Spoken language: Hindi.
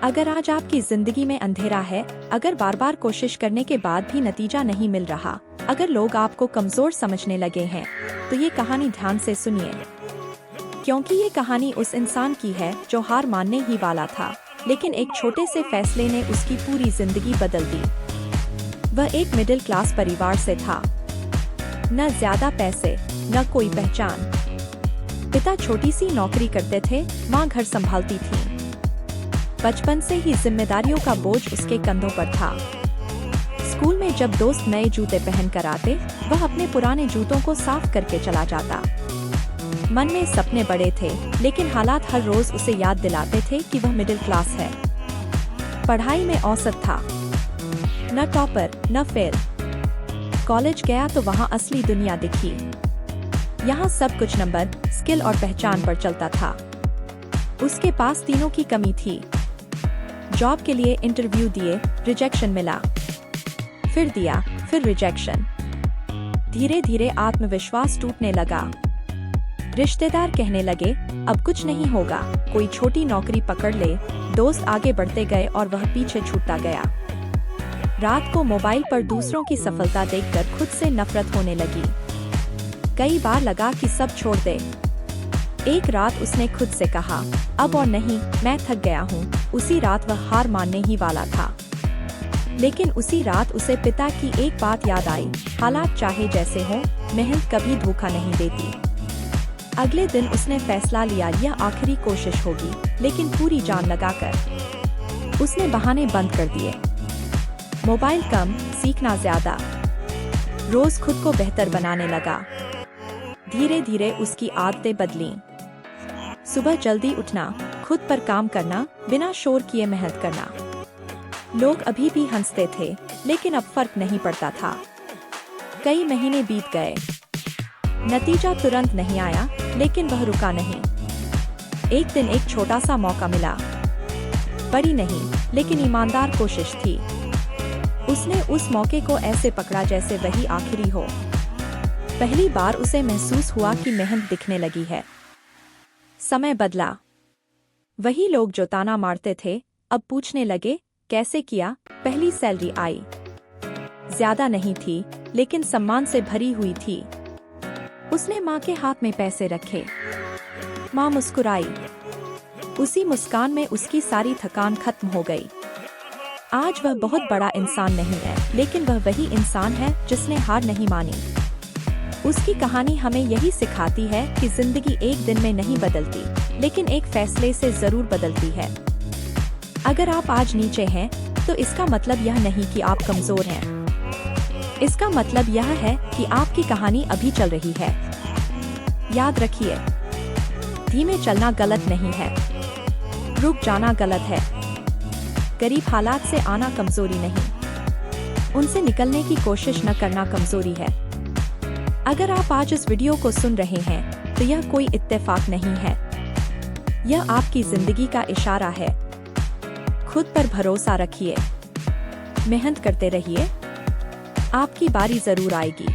अगर आज आपकी जिंदगी में अंधेरा है, अगर बार बार कोशिश करने के बाद भी नतीजा नहीं मिल रहा, अगर लोग आपको कमजोर समझने लगे हैं, तो ये कहानी ध्यान से सुनिए, क्योंकि ये कहानी उस इंसान की है जो हार मानने ही वाला था, लेकिन एक छोटे से फैसले ने उसकी पूरी जिंदगी बदल दी। वह एक मिडिल क्लास परिवार से था, न ज्यादा पैसे, न कोई पहचान। पिता छोटी सी नौकरी करते थे, माँ घर संभालती थी। बचपन से ही जिम्मेदारियों का बोझ उसके कंधों पर था। स्कूल में जब दोस्त नए जूते पहन कर आते, वह अपने पुराने जूतों को साफ करके चला जाता। मन में सपने बड़े थे, लेकिन हालात हर रोज उसे याद दिलाते थे कि वह मिडिल क्लास है। पढ़ाई में औसत था, न टॉपर न फेल। कॉलेज गया तो वहाँ असली दुनिया दिखी। यहाँ सब कुछ नंबर, स्किल और पहचान पर चलता था। उसके पास तीनों की कमी थी। जॉब के लिए इंटरव्यू दिए, रिजेक्शन मिला, फिर दिया, फिर रिजेक्शन। धीरे धीरे आत्मविश्वास टूटने लगा। रिश्तेदार कहने लगे, अब कुछ नहीं होगा, कोई छोटी नौकरी पकड़ ले। दोस्त आगे बढ़ते गए और वह पीछे छूटता गया। रात को मोबाइल पर दूसरों की सफलता देखकर खुद से नफरत होने लगी। कई बार लगा कि सब छोड़ दे। एक रात उसने खुद से कहा, अब और नहीं, मैं थक गया हूँ। उसी रात वह हार मानने ही वाला था। लेकिन उसी रात उसे पिता की एक बात याद आई, हालात चाहे जैसे हों, मेहनत कभी धोखा नहीं देती। अगले दिन उसने फैसला लिया, यह आखिरी कोशिश होगी, लेकिन पूरी जान लगाकर। उसने बहाने बंद कर दिए। मोबाइल कम, सीखना ज्यादा। रोज खुद को बेहतर बनाने लगा। धीरे धीरे उसकी आदतें बदलीं। सुबह जल्दी उठना, खुद पर काम करना, बिना शोर किए मेहनत करना। लोग अभी भी हंसते थे, लेकिन अब फर्क नहीं पड़ता था। कई महीने बीत गए। नतीजा तुरंत नहीं आया, लेकिन वह रुका नहीं। एक दिन एक छोटा सा मौका मिला। बड़ी नहीं, लेकिन ईमानदार कोशिश थी। उसने उस मौके को ऐसे पकड़ा जैसे वही आखिरी हो। पहली बार उसे महसूस हुआ कि मेहनत दिखने लगी है। समय बदला। वही लोग जो ताना मारते थे, अब पूछने लगे, कैसे किया। पहली सैलरी आई। ज्यादा नहीं थी, लेकिन सम्मान से भरी हुई थी। उसने माँ के हाथ में पैसे रखे। माँ मुस्कुराई। उसी मुस्कान में उसकी सारी थकान खत्म हो गई। आज वह बहुत बड़ा इंसान नहीं है, लेकिन वह वही इंसान है जिसने हार नहीं मानी। उसकी कहानी हमें यही सिखाती है कि जिंदगी एक दिन में नहीं बदलती, लेकिन एक फैसले से जरूर बदलती है। अगर आप आज नीचे हैं, तो इसका मतलब यह नहीं कि आप कमजोर हैं। इसका मतलब यह है कि आपकी कहानी अभी चल रही है। याद रखिए, धीमे चलना गलत नहीं है, रुक जाना गलत है। गरीब हालात से आना कमजोरी नहीं, उनसे निकलने की कोशिश न करना कमजोरी है। अगर आप आज इस वीडियो को सुन रहे हैं, तो यह कोई इत्तेफाक नहीं है। यह आपकी जिंदगी का इशारा है। खुद पर भरोसा रखिए, मेहनत करते रहिए, आपकी बारी जरूर आएगी।